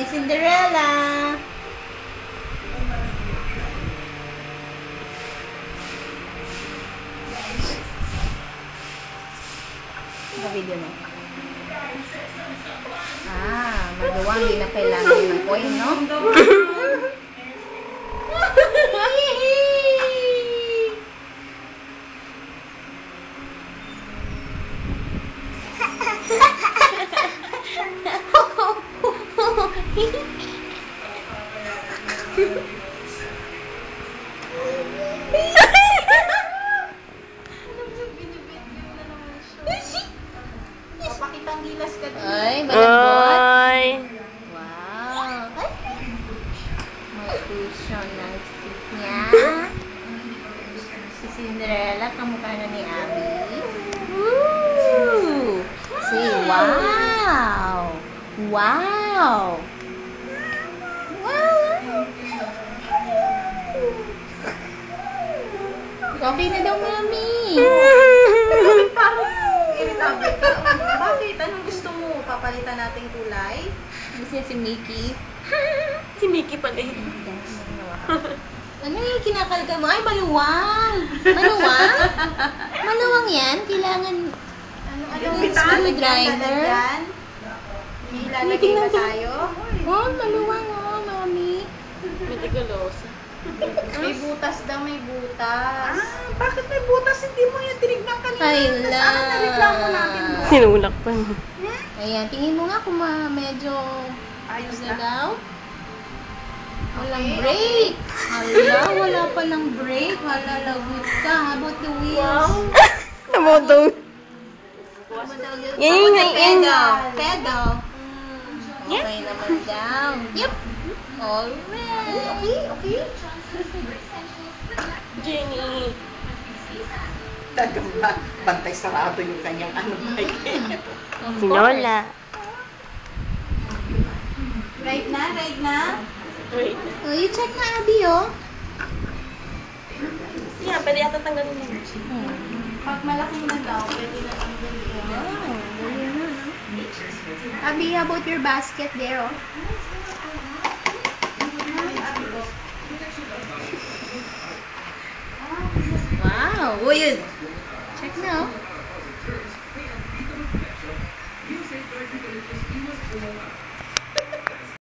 ni Cinderella. Video na. Maluwang, hindi na kailangan ng coin, no? Pakitang gilas ka din. Ay, malambot. Ay. Wow. May cushion ng stick niya. Si Cinderella, kamukha na ni Abby. Woo! Say, wow! Wow! Wow! Okay na daw, Mami. Parang irritable ka. Bakit? Anong gusto mo? Papalitan nating kulay? Gusto niya si Mickey. Si Mickey pala eh. Ano yung kinakalga mo? Ay, maluwang! Maluwang? Maluwang yan? Kailangan... Anong screwdriver? May ilalagay ba tayo? Oh, maluwang oh, Mami. Medikulosa. May butas daw, may butas. Bakit may butas? Hindi mo yan tinignan kanina. Ay, Saan na reklamo natin mo? Sinulak pa. Ayan, tingin mo nga kung medyo... Ayos na na. daw? Walang break. Hala, wala palang break. Hala, lagot ka. How about the wheels? About the... Yan yung pedal. Pedal. Okay naman daw. Yep. Alright. Okay. Jenny. Talagang bantay sarado yung kanyang bike. Si Lola. Right na? Wait. Oh, you check na, Abby, oh. Yeah, pwede yata tanggalin mo. Pag malaki na daw, pwede na tanggalin. Abby, how about your basket there, oh? Wow. Oh, yun.